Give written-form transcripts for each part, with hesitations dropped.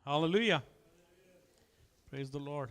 Hallelujah. Praise the Lord.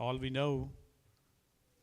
All we know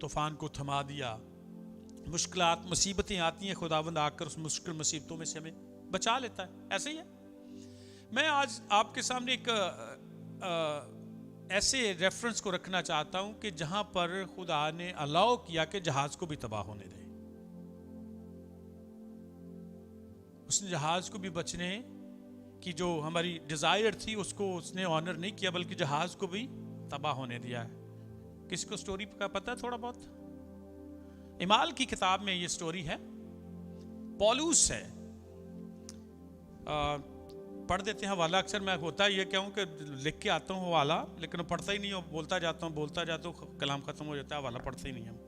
طوفان کو تھما دیا. مشکلات مصیبتیں آتی ہیں, خداوند آ کر اس مشکل مصیبتوں میں سے ہمیں بچا لیتا ہے. ایسے ہی ہے. میں آج آپ کے سامنے ایک ایسے ریفرنس کو رکھنا چاہتا ہوں کہ جہاں پر خدا نے الاؤ کیا کہ جہاز کو بھی تباہ ہونے دے. اس نے جہاز کو بھی بچنے کی جو ہماری ڈیزائر تھی اس کو اس نے آنر نہیں کیا, بلکہ جہاز کو بھی تباہ ہونے دیا ہے. کس کو سٹوری کا پتہ ہے تھوڑا بہت؟ اعمال کی کتاب میں یہ سٹوری ہے. پولوس ہے, پڑھ دیتے ہیں حوالہ. اکثر میں ہوتا یہ کہوں کہ لکھ کے آتا ہوں حوالہ, لیکن پڑھتا ہی نہیں ہوں, بولتا جاتا ہوں, کلام ختم ہو جاتا ہے, حوالہ پڑھتا ہی نہیں ہوں.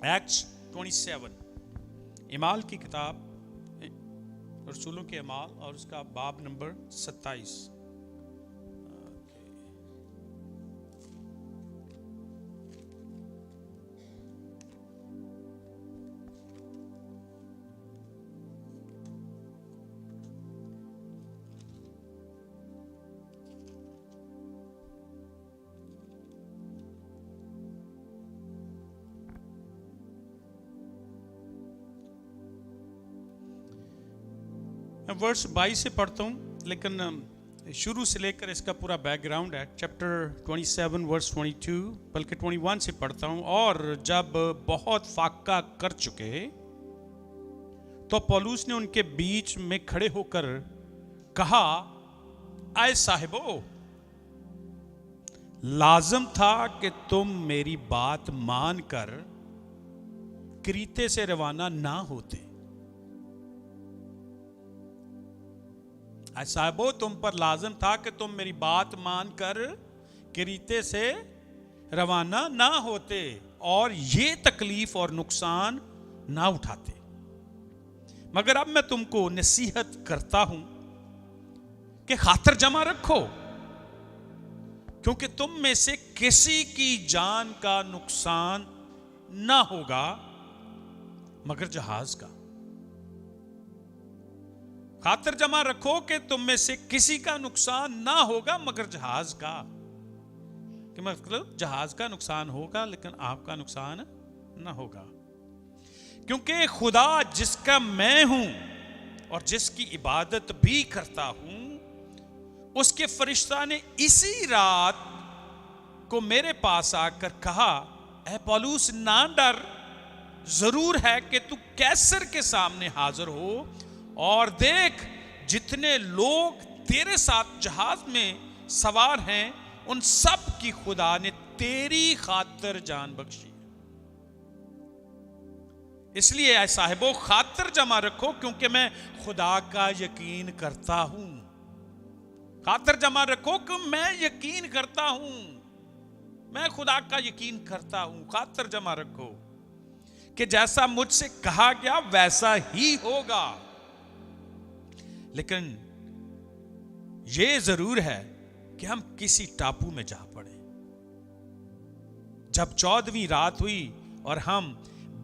ایکٹس 27, اعمال کی کتاب, رسولوں کے اعمال, اور اس کا باب نمبر 27. میں ورس 22 سے پڑھتا ہوں, لیکن شروع سے لے کر اس کا پورا بیک گراؤنڈ ہے. چیپٹر 27 ورس 22 بلکہ 21 سے پڑھتا ہوں. اور جب بہت فاقہ کر چکے تو پولوس نے ان کے بیچ میں کھڑے ہو کر کہا, اے صاحبو, لازم تھا کہ تم میری بات مان کر کریتے سے روانہ نہ ہوتے. اے صاحبو, تم پر لازم تھا کہ تم میری بات مان کر کریتے سے روانہ نہ ہوتے اور یہ تکلیف اور نقصان نہ اٹھاتے. مگر اب میں تم کو نصیحت کرتا ہوں کہ خاطر جمع رکھو, کیونکہ تم میں سے کسی کی جان کا نقصان نہ ہوگا مگر جہاز کا. خاطر جمع رکھو کہ تم میں سے کسی کا نقصان نہ ہوگا مگر جہاز کا. کہ مطلب جہاز کا نقصان ہوگا لیکن آپ کا نقصان نہ ہوگا. کیونکہ خدا جس کا میں ہوں اور جس کی عبادت بھی کرتا ہوں, اس کے فرشتہ نے اسی رات کو میرے پاس آ کر کہا, اے پولوس نہ ڈر, ضرور ہے کہ تو قیصر کے سامنے حاضر ہو, اور دیکھ جتنے لوگ تیرے ساتھ جہاز میں سوار ہیں ان سب کی خدا نے تیری خاطر جان بخشی. اس لیے اے صاحبو خاطر جمع رکھو, کیونکہ میں خدا کا یقین کرتا ہوں. خاطر جمع رکھو کہ میں یقین کرتا ہوں, میں خدا کا یقین کرتا ہوں. خاطر جمع رکھو کہ جیسا مجھ سے کہا گیا ویسا ہی ہوگا. لیکن یہ ضرور ہے کہ ہم کسی ٹاپو میں جا پڑے. جب 14ویں رات ہوئی اور ہم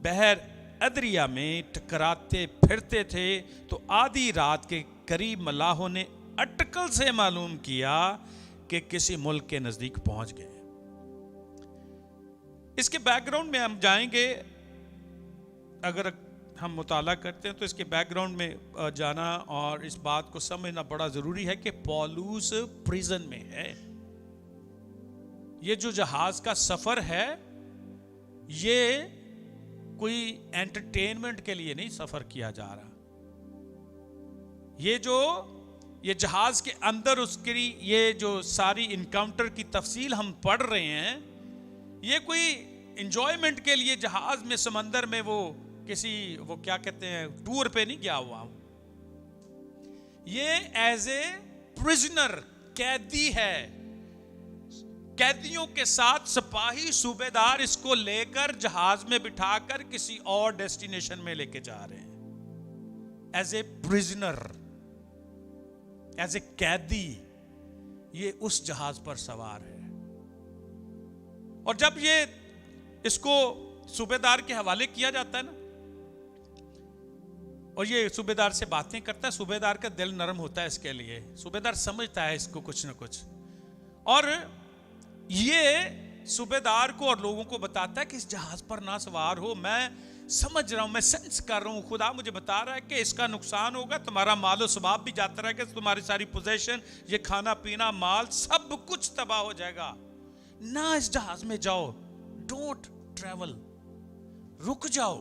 بحر ادریا میں ٹکراتے پھرتے تھے تو آدھی رات کے قریب ملاحوں نے اٹکل سے معلوم کیا کہ کسی ملک کے نزدیک پہنچ گئے. اس کے بیک گراؤنڈ میں ہم جائیں گے. اگر ہم مطالعہ کرتے ہیں تو اس کے بیک گراؤنڈ میں جانا اور اس بات کو سمجھنا بڑا ضروری ہے کہ پولوس پریزن میں ہے. یہ جو جہاز کا سفر ہے یہ کوئی انٹرٹینمنٹ کے لیے نہیں سفر کیا جا رہا. یہ جہاز کے اندر اس کی یہ جو ساری انکاؤنٹر کی تفصیل ہم پڑھ رہے ہیں, یہ کوئی انجوائمنٹ کے لیے جہاز میں سمندر میں وہ کیا کہتے ہیں ٹور پہ نہیں گیا ہوا. یہ ایز اے پرزنر قیدی ہے. قیدیوں کے ساتھ سپاہی صوبے دار اس کو لے کر جہاز میں بٹھا کر کسی اور ڈیسٹینیشن میں لے کے جا رہے ہیں. As a prisoner, as a قیدی یہ اس جہاز پر سوار ہے. اور جب یہ اس کو صوبے دار کے حوالے کیا جاتا ہے نا, اور یہ صوبیدار سے باتیں کرتا ہے. صوبیدار کا دل نرم ہوتا ہے اس کے لیے. صوبیدار سمجھتا ہے اس کو کچھ نہ کچھ, اور یہ صوبیدار کو اور لوگوں کو بتاتا ہے کہ اس جہاز پر نہ سوار ہو, میں سمجھ رہا ہوں, میں سینس کر رہا ہوں, خدا مجھے بتا رہا ہے کہ اس کا نقصان ہوگا, تمہارا مال و ثواب بھی جاتا رہے گا, تمہاری ساری پوزیشن, یہ کھانا پینا, مال, سب کچھ تباہ ہو جائے گا. نہ اس جہاز میں جاؤ, ڈونٹ ٹریول, رک جاؤ.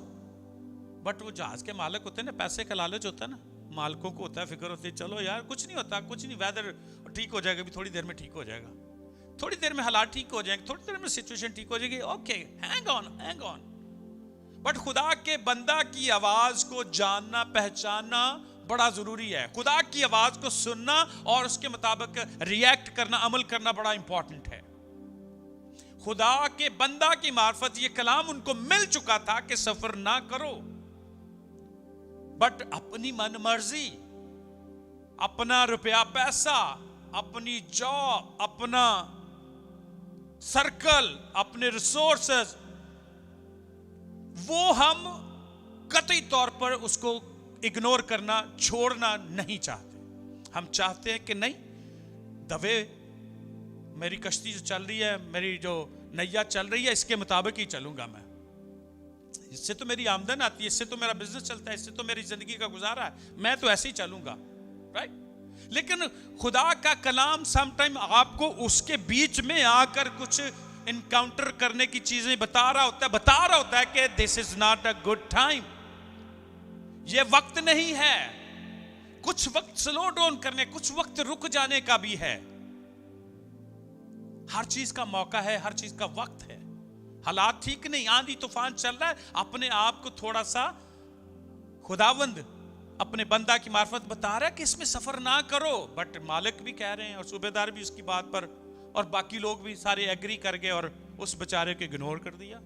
بٹ وہ جہاز کے مالک ہوتے ہیں نا, پیسے کا لالچ ہوتا ہے نا, مالکوں کو ہوتا ہے, فکر ہوتی ہے چلو یار کچھ نہیں ہوتا, کچھ نہیں, ویدر ٹھیک ہو جائے گا, بھی تھوڑی دیر میں ٹھیک ہو جائے گا, تھوڑی دیر میں حالات ٹھیک ہو جائیں گے, تھوڑی دیر میں سچویشن ٹھیک ہو جائے گی, اوکے, ہینگ آن. بٹ خدا کے بندہ کی آواز کو جاننا, پہچاننا بڑا ضروری ہے. خدا کی آواز کو سننا اور اس کے مطابق ریئیکٹ کرنا, عمل کرنا بڑا امپورٹنٹ ہے. خدا کے بندہ کی معرفت یہ کلام ان کو مل چکا تھا کہ سفر نہ کرو, بٹ اپنی من مرضی, اپنا روپیہ پیسہ, اپنی جاب, اپنا سرکل, اپنے ریسورسز, وہ ہم قطعی طور پر اس کو اگنور کرنا, چھوڑنا نہیں چاہتے. ہم چاہتے ہیں کہ نہیں, دوے میری کشتی جو چل رہی ہے, میری جو نیا چل رہی ہے, اس کے مطابق ہی چلوں گا میں, اس سے تو میری آمدن آتی ہے, اس سے تو میرا بزنس چلتا ہے, اس سے تو میری زندگی کا گزارا ہے, میں تو ایسے ہی چلوں گا, رائٹ. لیکن خدا کا کلام سم ٹائم آپ کو اس کے بیچ میں آ کر کچھ انکاؤنٹر کرنے کی چیزیں بتا رہا ہوتا ہے کہ this is not a good time, یہ وقت نہیں ہے, کچھ وقت سلو ڈاؤن کرنے, کچھ وقت رک جانے کا بھی ہے. ہر چیز کا موقع ہے, ہر چیز کا وقت ہے. حالات ٹھیک نہیں, آندھی طوفان چل رہا ہے, اپنے آپ کو تھوڑا سا خداوند اپنے بندہ کی معرفت بتا رہا ہے کہ اس میں سفر نہ کرو, بٹ مالک بھی کہہ رہے ہیں اور صوبیدار بھی اس کی بات پر, اور باقی لوگ بھی سارے ایگری کر گئے اور اس بیچارے کو اگنور کر دیا.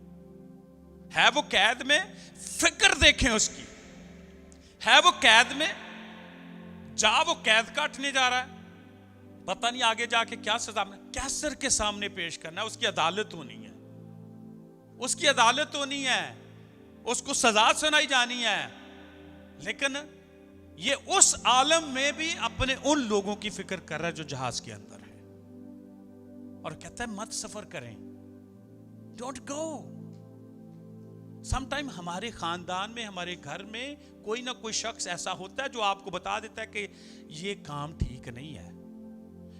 ہے وہ قید میں, فکر دیکھیں اس کی, ہے وہ قید میں, جا وہ قید کاٹنے جا رہا ہے, پتہ نہیں آگے جا کے کیا سزا میں, کیسر کے سامنے پیش کرنا ہے, اس کی عدالت ہونی ہے, اس کی عدالت ہونی ہے, اس کو سزا سنائی جانی ہے. لیکن یہ اس عالم میں بھی اپنے ان لوگوں کی فکر کر رہا ہے جو جہاز کے اندر ہے, اور کہتا ہے مت سفر کریں, ڈونٹ گو. سم ٹائم ہمارے خاندان میں, ہمارے گھر میں کوئی نہ کوئی شخص ایسا ہوتا ہے جو آپ کو بتا دیتا ہے کہ یہ کام ٹھیک نہیں ہے,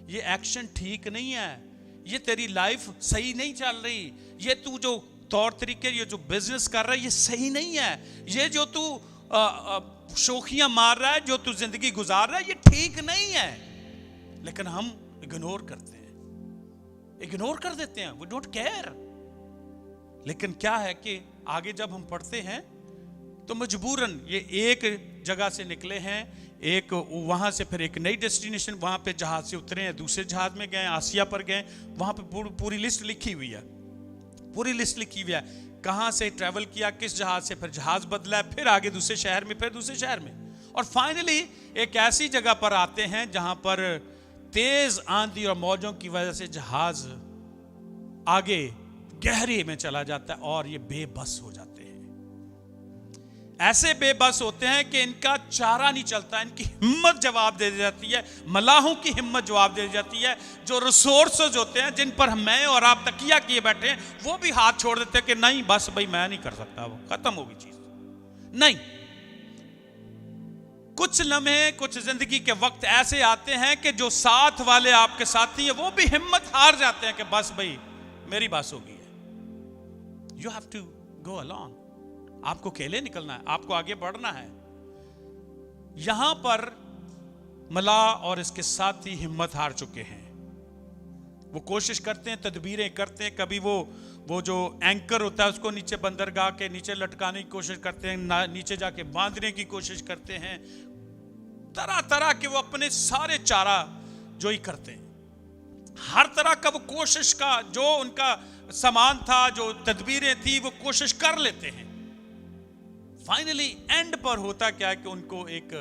یہ ایکشن ٹھیک نہیں ہے, یہ تیری لائف صحیح نہیں چل رہی, یہ تو جو طور طریقے, یہ جو بزنس کر رہا ہے یہ صحیح نہیں ہے, یہ جو تو شوخیاں مار رہا ہے, جو تو زندگی گزار رہا ہے یہ ٹھیک نہیں ہے. لیکن ہم اگنور کرتے ہیں, اگنور کر دیتے ہیں, we don't care. لیکن کیا ہے کہ آگے جب ہم پڑھتے ہیں تو مجبوراً یہ ایک جگہ سے نکلے ہیں, ایک وہاں سے پھر ایک نئی ڈیسٹینیشن, وہاں پہ جہاز سے اترے ہیں, دوسرے جہاز میں گئے, آسیا پر گئے, وہاں پہ پوری لسٹ لکھی ہوئی ہے, پوری لسٹ لکھی ہوئی ہے, کہاں سے ٹریول کیا, کس جہاز سے, پھر جہاز بدلا ہے, پھر آگے دوسرے شہر میں, پھر دوسرے شہر میں, اور فائنلی ایک ایسی جگہ پر آتے ہیں جہاں پر تیز آندھی اور موجوں کی وجہ سے جہاز آگے گہرے میں چلا جاتا ہے اور یہ بے بس ہو جاتے ہیں. ایسے بے بس ہوتے ہیں کہ ان کا چارہ نہیں چلتا, ان کی ہمت جواب دے دی جاتی ہے, ملاحوں کی ہمت جواب دے دی جاتی ہے, جو ریسورسز ہوتے ہیں جن پر میں اور آپ تکیہ کیے بیٹھے ہیں وہ بھی ہاتھ چھوڑ دیتے ہیں کہ نہیں بس بھائی میں نہیں کر سکتا, وہ ختم ہوگی چیز. نہیں, کچھ لمحے, کچھ زندگی کے وقت ایسے آتے ہیں کہ جو ساتھ والے آپ کے ساتھی ہیں وہ بھی ہمت ہار جاتے ہیں کہ بس بھائی میری بس ہوگی ہے. You have to go along. آپ کو کھیلے نکلنا ہے, آپ کو آگے بڑھنا ہے. یہاں پر ملا اور اس کے ساتھی ہمت ہار چکے ہیں. وہ کوشش کرتے ہیں, تدبیریں کرتے ہیں, کبھی وہ جو اینکر ہوتا ہے اس کو نیچے بندرگاہ کے نیچے لٹکانے کی کوشش کرتے ہیں, نیچے جا کے باندھنے کی کوشش کرتے ہیں, طرح طرح کے وہ اپنے سارے چارہ جو ہی کرتے ہیں, ہر طرح کا وہ کوشش کا جو ان کا سامان تھا, جو تدبیریں تھی, وہ کوشش کر لیتے ہیں. فائنلی اینڈ پر ہوتا کیا ہے کہ ان کو ایک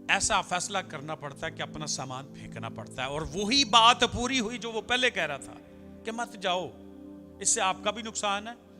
ایسا فیصلہ کرنا پڑتا ہے کہ اپنا سامان پھینکنا پڑتا ہے, اور وہی بات پوری ہوئی جو وہ پہلے کہہ رہا تھا کہ مت جاؤ, اس سے آپ کا بھی نقصان ہے,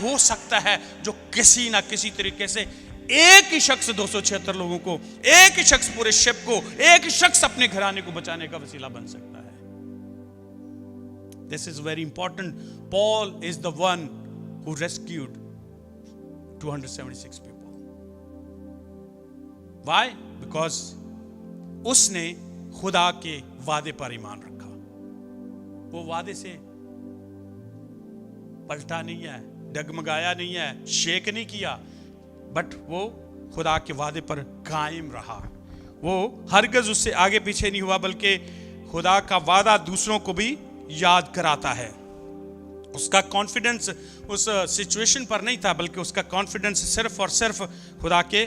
ہو سکتا ہے جو کسی نہ کسی طریقے سے ایک ہی شخص 276 لوگوں کو، ایک ہی شخص پورے شپ کو، ایک ہی شخص اپنے گھرانے کو بچانے کا وسیلہ بن سکتا ہے. This is very important. Paul is the one who rescued 276 people. Why? Because اس نے خدا کے وعدے پر ایمان رکھا. وہ وعدے سے پلٹا نہیں ہے، ڈگمگایا نہیں ہے، شیک نہیں کیا، بٹ وہ خدا کے وعدے پر قائم رہا. وہ ہرگز اس سے آگے پیچھے نہیں ہوا، بلکہ خدا کا وعدہ دوسروں کو بھی یاد کراتا ہے. اس کا کانفیڈنس اس سچویشن پر نہیں تھا، بلکہ اس کا کانفیڈنس صرف اور صرف خدا کے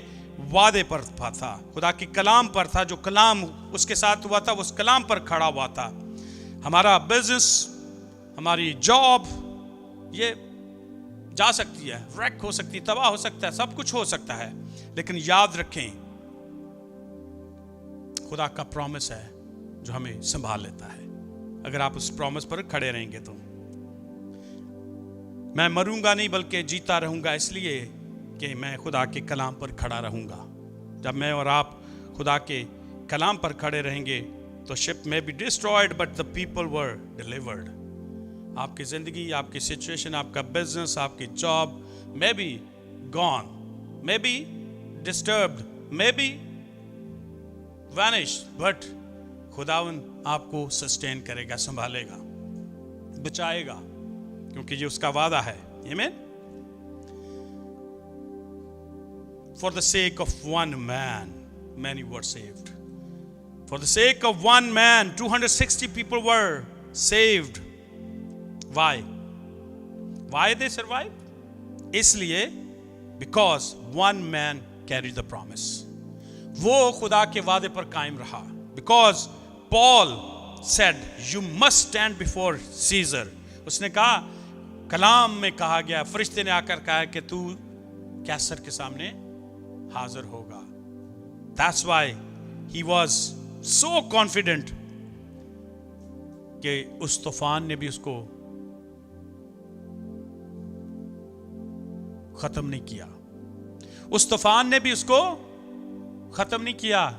وعدے پر تھا، خدا کے کلام پر تھا. جو کلام اس کے ساتھ ہوا تھا وہ اس کلام پر کھڑا ہوا تھا. ہمارا بزنس، ہماری جاب، یہ جا سکتی ہے، ریک ہو سکتی ہے، تباہ ہو سکتا ہے، سب کچھ ہو سکتا ہے، لیکن یاد رکھیں خدا کا پرومس ہے جو ہمیں سنبھال لیتا ہے. اگر آپ اس پرومس پر کھڑے رہیں گے تو میں مروں گا نہیں بلکہ جیتا رہوں گا، اس لیے کہ میں خدا کے کلام پر کھڑا رہوں گا. جب میں اور آپ خدا کے کلام پر کھڑے رہیں گے تو شپ میں be destroyed but the people were delivered. آپ کی زندگی، آپ کی سچویشن، آپ کا بزنس، آپ کی job may be gone, may be disturbed, may be vanished, but خداون آپ کو سسٹین کرے گا، سنبھالے گا، بچائے گا، کیونکہ یہ اس کا وعدہ ہے. آمین. For the sake of one man, many were saved. For the sake of one man, 260 people were saved. Why? Why they survived? اس لیے because one man carried the promise. وہ خدا کے وعدے پر قائم رہا. Because Paul said, you must stand before Caesar. اس نے کہا، کلام میں کہا گیا، فرشتے نے آ کر کہا کہ تو کیسر کے سامنے حاضر ہوگا. That's why he was so confident کہ اس طوفان نے بھی اس کو ختم نہیں کیا. اس طوفان نے بھی اس کو ختم نہیں کیا.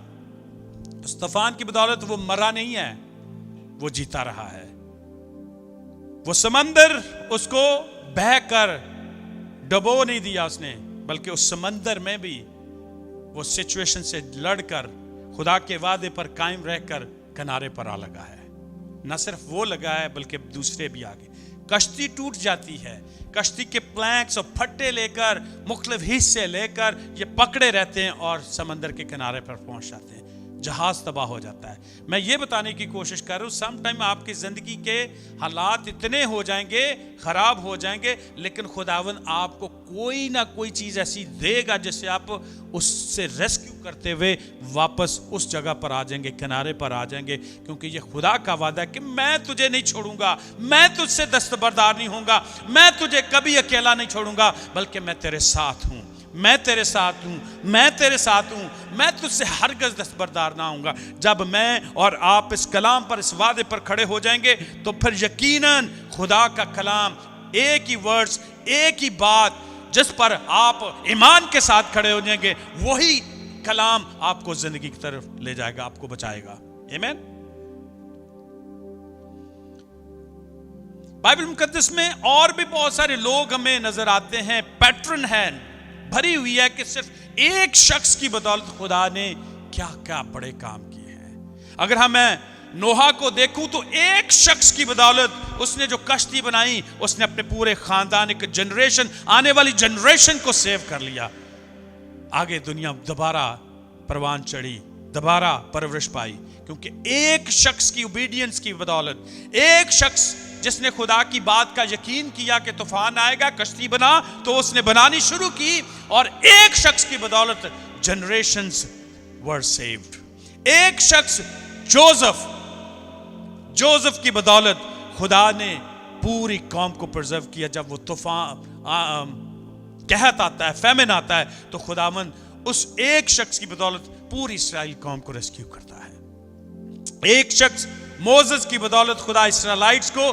اس طوفان کی بدولت وہ مرا نہیں ہے، وہ جیتا رہا ہے. وہ سمندر اس کو بہہ کر ڈبو نہیں دیا اس نے، بلکہ اس سمندر میں بھی وہ سچویشن سے لڑ کر خدا کے وعدے پر قائم رہ کر کنارے پر آ لگا ہے. نہ صرف وہ لگا ہے بلکہ دوسرے بھی آگے. کشتی ٹوٹ جاتی ہے، کشتی کے پلانکس اور پھٹے لے کر، مختلف حصے لے کر یہ پکڑے رہتے ہیں اور سمندر کے کنارے پر پہنچ جاتے ہیں. جہاز تباہ ہو جاتا ہے. میں یہ بتانے کی کوشش کر رہا ہوں، سم ٹائم آپ کی زندگی کے حالات اتنے ہو جائیں گے، خراب ہو جائیں گے، لیکن خداوند آپ کو کوئی نہ کوئی چیز ایسی دے گا جس سے آپ اس سے ریسکیو کرتے ہوئے واپس اس جگہ پر آ جائیں گے، کنارے پر آ جائیں گے. کیونکہ یہ خدا کا وعدہ ہے کہ میں تجھے نہیں چھوڑوں گا، میں تجھ سے دستبردار نہیں ہوں گا، میں تجھے کبھی اکیلا نہیں چھوڑوں گا، بلکہ میں تیرے ساتھ ہوں، میں تیرے ساتھ ہوں، میں تیرے ساتھ ہوں، میں تجھ سے ہرگز دستبردار نہ ہوں گا. جب میں اور آپ اس کلام پر، اس وعدے پر کھڑے ہو جائیں گے تو پھر یقیناً خدا کا کلام، ایک ہی ورڈز، ایک ہی بات جس پر آپ ایمان کے ساتھ کھڑے ہو جائیں گے، وہی کلام آپ کو زندگی کی طرف لے جائے گا، آپ کو بچائے گا. آمین. بائبل مقدس میں اور بھی بہت سارے لوگ ہمیں نظر آتے ہیں. پیٹرن ہے، بھری ہوئی ہے کہ صرف ایک شخص کی بدولت خدا نے کیا کیا بڑے کام کیے ہیں. اگر ہمیں نوح کو دیکھوں تو ایک شخص کی بدولت اس نے جو کشتی بنائی، اس نے اپنے پورے خاندان، ایک جنریشن، آنے والی جنریشن کو سیو کر لیا. آگے دنیا دوبارہ پروان چڑھی، دوبارہ پرورش پائی، کیونکہ ایک شخص کی اوبیڈینس کی بدولت، ایک شخص جس نے خدا کی بات کا یقین کیا کہ طوفان آئے گا، کشتی بنا، تو اس نے بنانی شروع کی، اور ایک شخص کی بدولت جنریشنز were saved. ایک شخص جوزف کی بدولت خدا نے پوری قوم کو پرزرو کیا. جب وہ طوفان قحط آتا ہے، فیمن آتا ہے، تو خداوند اس ایک شخص کی بدولت پوری اسرائیل قوم کو ریسکیو کرتا ہے. ایک شخص موزس کی بدولت خدا اسرائیلائٹس کو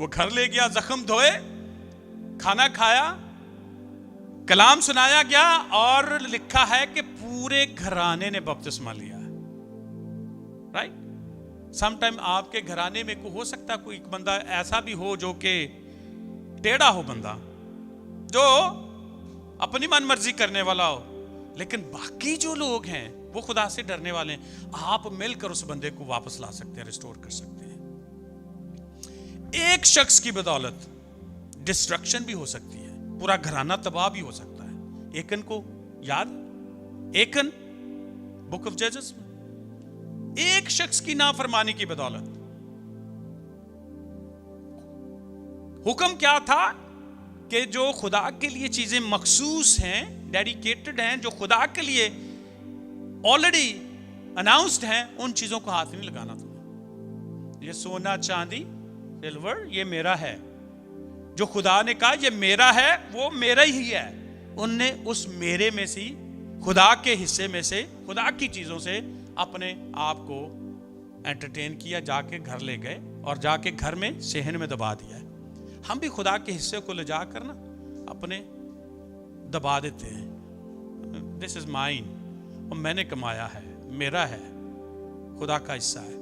وہ گھر لے گیا, زخم دھوئے, کھانا کھایا, کلام سنایا گیا, اور لکھا ہے کہ پورے گھرانے نے بپتسمہ لیا. رائٹ. سم ٹائم آپ کے گھرانے میں ہو سکتا کوئی ایک بندہ ایسا بھی ہو جو کہ ٹیڑھا ہو, بندہ جو اپنی من مرضی کرنے والا ہو, لیکن باقی جو لوگ ہیں وہ خدا سے ڈرنے والے ہیں. آپ مل کر اس بندے کو واپس لا سکتے ہیں, ریسٹور کر سکتے ہیں. ایک شخص کی بدولت ڈسٹرکشن بھی ہو سکتی ہے, پورا گھرانہ تباہ بھی ہو سکتا ہے. ایکن کو یاد, ایکن بک آف ججز میں ایک شخص کی نافرمانی کی بدولت حکم کیا تھا کہ جو خدا کے لیے چیزیں مخصوص ہیں, ڈیڈیکیٹڈ ہیں, جو خدا کے لیے آلریڈی اناؤنسڈ ہیں, ان چیزوں کو ہاتھ نہیں لگانا تمہیں. یہ سونا چاندی سلور یہ میرا ہے, جو خدا نے کہا یہ میرا ہے وہ میرا ہی ہے. ان نے اس میرے میں سے, خدا کے حصے میں سے, خدا کی چیزوں سے اپنے آپ کو انٹرٹین کیا, جا کے گھر لے گئے اور جا کے گھر میں صحن میں دبا دیا ہے. ہم بھی خدا کے حصے کو لے جا کر نا اپنے دبا دیتے ہیں. دس از مائن, اور میں نے کمایا ہے, میرا ہے, خدا کا حصہ ہے.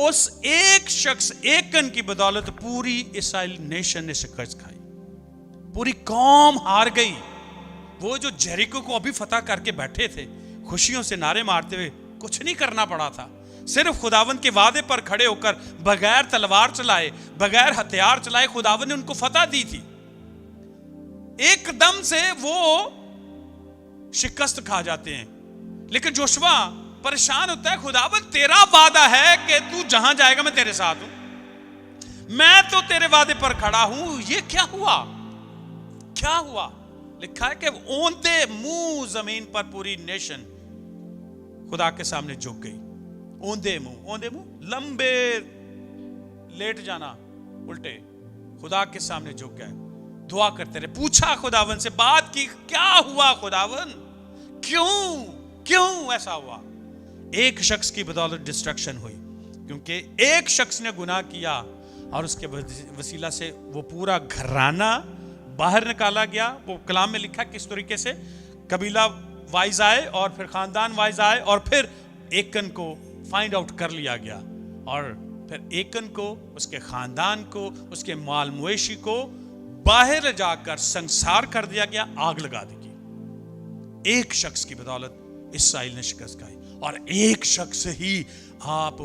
اس ایک شخص ایکن کی بدولت پوری اسرائیل نیشن نے شکست کھائی, پوری قوم ہار گئی. وہ جو جیریکو کو ابھی فتح کر کے بیٹھے تھے خوشیوں سے نعرے مارتے ہوئے, کچھ نہیں کرنا پڑا تھا, صرف خداوند کے وعدے پر کھڑے ہو کر بغیر تلوار چلائے, بغیر ہتھیار چلائے خداوند نے ان کو فتح دی تھی. ایک دم سے وہ شکست کھا جاتے ہیں. لیکن جوشوا پریشان ہوتا ہے, خداوند تیرا وعدہ ہے کہ تو جہاں جائے گا میں تیرے ساتھ ہوں, میں تو تیرے وعدے پر کھڑا ہوں, یہ کیا ہوا, کیا ہوا؟ لکھا ہے کہ اوندے منہ زمین پر پوری نیشن خدا کے سامنے جھک گئی. اوندے منہ لمبے لیٹ جانا الٹے خدا کے سامنے جھک گئے, دعا کرتے رہے, پوچھا خداوند سے, بات کی, کیا ہوا خداوند, کیوں ایسا ہوا؟ ایک شخص کی بدولت ڈسٹرکشن ہوئی, کیونکہ ایک شخص نے گناہ کیا اور اس کے وسیلہ سے وہ پورا گھرانہ باہر نکالا گیا. وہ کلام میں لکھا کس طریقے سے قبیلہ وائز آئے اور پھر خاندان وائز آئے اور پھر ایکن کو فائنڈ آؤٹ کر لیا گیا, اور پھر ایکن کو, اس کے خاندان کو, اس کے مال مویشی کو باہر جا کر سنسار کر دیا گیا, آگ لگا دی گئی. ایک شخص کی بدولت اسرائیل نے شکست کھائی, اور ایک شخص ہی آپ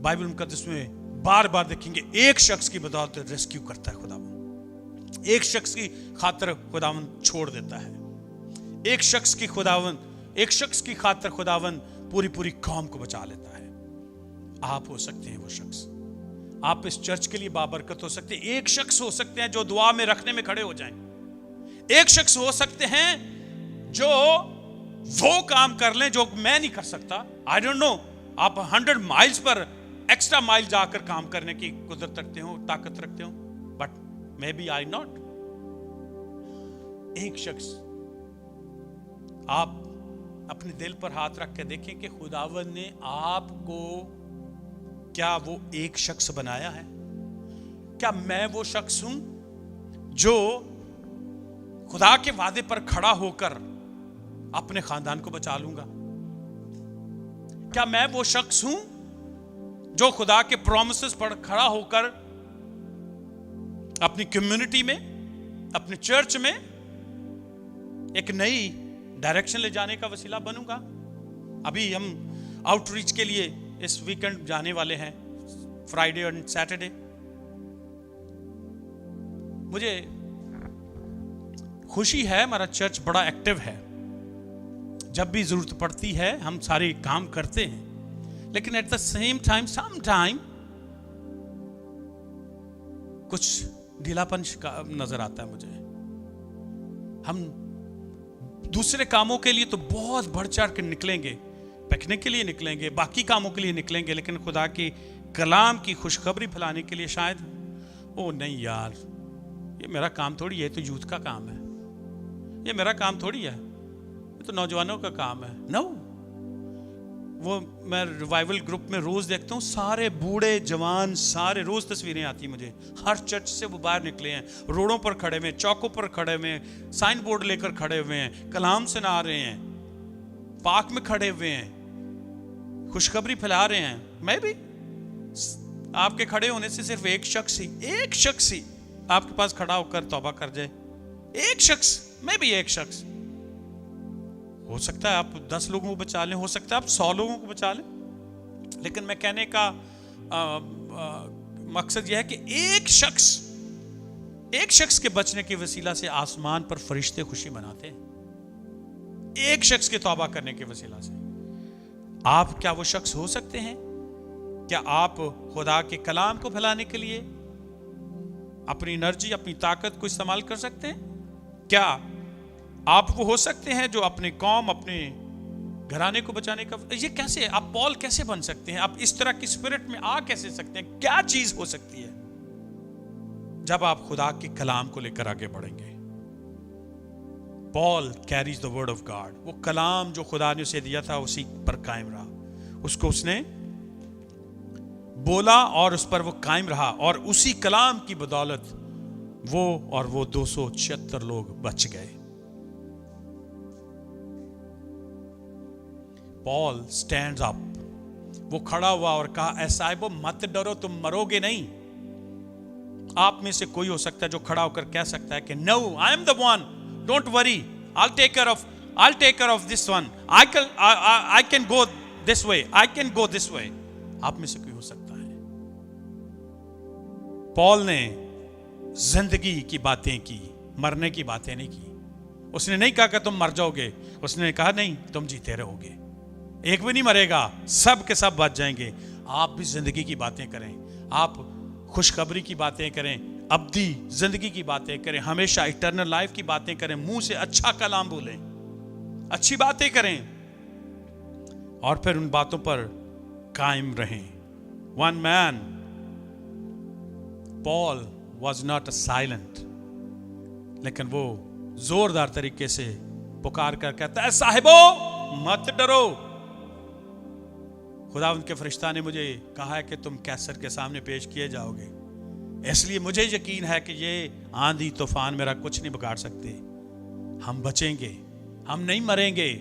بائبل مقدس میں بار بار دیکھیں گے, ایک شخص کی بدولت ریسکیو کرتا ہے خداوند, ایک شخص کی خاطر خداوند چھوڑ دیتا ہے, ایک شخص کی خاطر خداوند پوری قوم کو بچا لیتا ہے. آپ ہو سکتے ہیں وہ شخص, آپ اس چرچ کے لیے بابرکت ہو سکتے ہیں. ایک شخص ہو سکتے ہیں جو دعا میں رکھنے میں کھڑے ہو جائیں. ایک شخص ہو سکتے ہیں جو وہ کام کر لیں جو میں نہیں کر سکتا. I don't know, آپ 100 مائلز پر ایکسٹرا مائل جا کر کام کرنے کی قدرت رکھتے ہو, طاقت رکھتے ہو, بٹ maybe I not. ایک شخص, آپ اپنے دل پر ہاتھ رکھ کے دیکھیں کہ خداوند نے آپ کو کیا وہ ایک شخص بنایا ہے. کیا میں وہ شخص ہوں جو خدا کے وعدے پر کھڑا ہو کر اپنے خاندان کو بچا لوں گا؟ کیا میں وہ شخص ہوں جو خدا کے پرومسز پر کھڑا ہو کر اپنی کمیونٹی میں, اپنے چرچ میں ایک نئی ڈائریکشن لے جانے کا وسیلہ بنوں گا؟ ابھی ہم آؤٹ ریچ کے لیے اس ویکنڈ جانے والے ہیں, فرائیڈے اور سیٹرڈے. مجھے خوشی ہے, ہمارا چرچ بڑا ایکٹیو ہے, جب بھی ضرورت پڑتی ہے ہم سارے کام کرتے ہیں, لیکن at the same time some time کچھ ڈھیلا پن نظر آتا ہے مجھے. ہم دوسرے کاموں کے لیے تو بہت بڑھ چڑھ کے نکلیں گے, پکنے کے لیے نکلیں گے, باقی کاموں کے لیے نکلیں گے, لیکن خدا کی کلام کی خوشخبری پھیلانے کے لیے شاید او نہیں یار, یہ میرا کام تھوڑی ہے, تو یوتھ کا کام ہے, یہ میرا کام تھوڑی ہے, یہ تو نوجوانوں کا کام ہے. نو, وہ میں ریوائول گروپ میں روز دیکھتا ہوں، سارے بوڑھے جوان، سارے روز تصویریں آتی مجھے، ہر چرچ سے وہ باہر نکلے ہیں، روڈوں پر کھڑے ہوئے ہیں، چوکوں پر کھڑے ہوئے ہیں، سائن بورڈ لے کر کھڑے ہوئے ہیں، کلام سنا رہے ہیں، پارک میں کھڑے ہوئے ہیں، خوشخبری پھیلا رہے ہیں. میں بھی آپ کے کھڑے ہونے سے صرف ایک شخص ہی آپ کے پاس کھڑا ہو کر توبہ کر جائے، ایک شخص، میں بھی ایک شخص. ہو سکتا ہے آپ 10 لوگوں کو بچا لیں، ہو سکتا ہے آپ 100 لوگوں کو بچا لیں، لیکن میں کہنے کا مقصد یہ ہے کہ ایک شخص کے بچنے کے وسیلہ سے آسمان پر فرشتے خوشی مناتے ہیں، ایک شخص کے توبہ کرنے کے وسیلہ سے. آپ کیا وہ شخص ہو سکتے ہیں؟ کیا آپ خدا کے کلام کو پھیلانے کے لیے اپنی انرجی، اپنی طاقت کو استعمال کر سکتے ہیں؟ کیا آپ وہ ہو سکتے ہیں جو اپنے قوم، اپنے گھرانے کو بچانے کا؟ یہ کیسے آپ پال کیسے بن سکتے ہیں؟ آپ اس طرح کی اسپرٹ میں آ کیسے سکتے ہیں؟ کیا چیز ہو سکتی ہے جب آپ خدا کے کلام کو لے کر آگے بڑھیں گے؟ Paul carries the word of God. وہ کلام جو خدا نے اسے دیا تھا اسی پر قائم رہا، اس کو اس نے بولا اور اس پر وہ قائم رہا، اور اسی کلام کی بدولت وہ 276 لوگ بچ گئے. پال سٹینڈز اپ، وہ کھڑا ہوا اور کہا، اے صاحبو مت ڈرو، تم مرو گے نہیں. آپ میں سے کوئی ہو سکتا ہے جو کھڑا ہو کر کہہ سکتا ہے کہ no, I am the one, don't worry, I'll take care of this one, I can go this way. آپ میں سے کوئی ہو سکتا ہے. پال نے زندگی کی باتیں کی، مرنے کی باتیں نہیں کی. اس نے نہیں کہا کہ تم مر جاؤ گے، اس نے کہا نہیں، تم جیتے رہو گے، ایک بھی نہیں مرے گا، سب کے سب بچ جائیں گے. آپ بھی زندگی کی باتیں کریں، آپ خوشخبری کی باتیں کریں، ابدی زندگی کی باتیں کریں، ہمیشہ ایٹرنل لائف کی باتیں کریں، منہ سے اچھا کلام بولیں، اچھی باتیں کریں، اور پھر ان باتوں پر قائم رہیں. One man, Paul was not silent، لیکن وہ زوردار طریقے سے پکار کر کہتا ہے، صاحبو مت ڈرو. خداوند کے فرشتہ نے مجھے کہا ہے کہ تم کیسر کے سامنے پیش کیے جاؤ گے، اس لیے مجھے یقین ہے کہ یہ آندھی طوفان میرا کچھ نہیں بگاڑ سکتے. ہم بچیں گے، ہم نہیں مریں گے.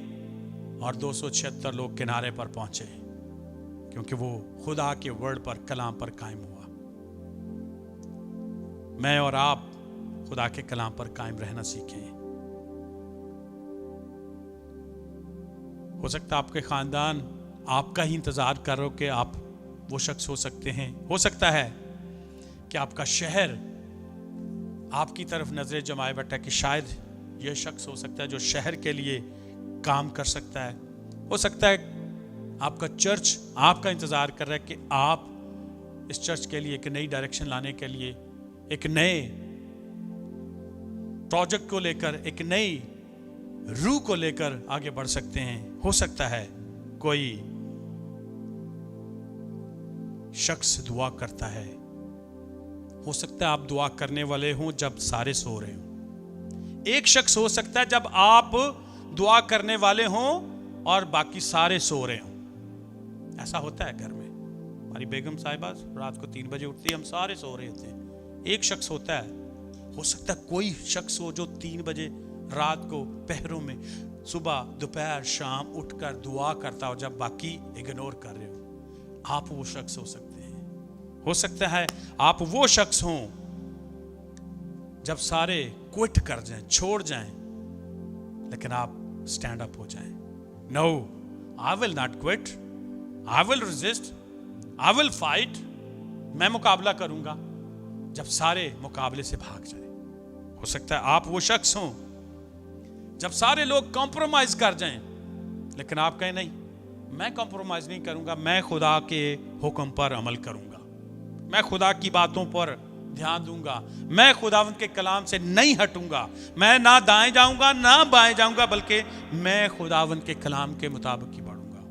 اور 276 لوگ کنارے پر پہنچے کیونکہ وہ خدا کے ورڈ پر، کلام پر قائم ہوا. میں اور آپ خدا کے کلام پر قائم رہنا سیکھیں. ہو سکتا ہے آپ کے خاندان آپ کا ہی انتظار کر رہو کہ آپ وہ شخص ہو سکتے ہیں. ہو سکتا ہے کہ آپ کا شہر آپ کی طرف نظریں جمائے بیٹھا کہ شاید یہ شخص ہو سکتا ہے جو شہر کے لیے کام کر سکتا ہے. ہو سکتا ہے آپ کا چرچ آپ کا انتظار کر رہا ہے کہ آپ اس چرچ کے لیے ایک نئی ڈائریکشن لانے کے لیے، ایک نئے پروجیکٹ کو لے کر، ایک نئی روح کو لے کر آگے بڑھ سکتے ہیں. ہو سکتا ہے کوئی شخص دعا کرتا ہے، ہو سکتا ہے آپ دعا کرنے والے ہوں جب سارے سو رہے ہوں. ایک شخص ہو سکتا ہے جب آپ دعا کرنے والے ہوں اور باقی سارے سو رہے ہوں. ایسا ہوتا ہے گھر میں. ہماری بیگم صاحبہ رات کو 3 بجے اٹھتی ہے، ہم سارے سو رہے ہوتے ہیں. ایک شخص ہوتا ہے. ہو سکتا ہے کوئی شخص ہو جو 3 بجے رات کو پہروں میں صبح دوپہر شام اٹھ کر دعا کرتا ہو جب باقی اگنور کر رہے ہو. آپ وہ شخص ہو سکتے ہیں. ہو سکتا ہے آپ وہ شخص ہوں جب سارے کوئٹ کر جائیں، چھوڑ جائیں، لیکن آپ سٹینڈ اپ ہو جائیں. No, I will not quit, I will resist, I will fight. میں مقابلہ کروں گا. جب سارے مقابلے سے بھاگ جائیں. ہو سکتا ہے آپ وہ شخص ہوں جب سارے لوگ کمپرومائز کر جائیں، لیکن آپ کہیں نہیں، میں کمپرومائز نہیں کروں گا، میں خدا کے حکم پر عمل کروں گا، میں خدا کی باتوں پر دھیان دوں گا، میں خداوند کے کلام سے نہیں ہٹوں گا، میں نہ دائیں جاؤں گا نہ بائیں جاؤں گا، بلکہ میں خداوند کے کلام کے مطابق ہی بڑھوں گا.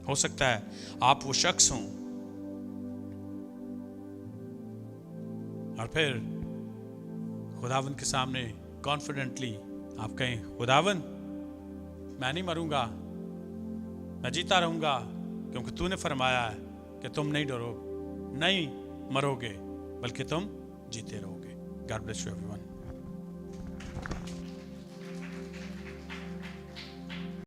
ہو سکتا ہے آپ وہ شخص ہوں. اور پھر خداوند کے سامنے کانفیڈنٹلی آپ کہیں، خداوند میں نہیں مروں گا، میں جیتا رہوں گا، کیونکہ تو نے فرمایا ہے کہ تم نہیں ڈرو، نہیں مرو گے، بلکہ تم جیتے رہو گے۔ God bless you everyone.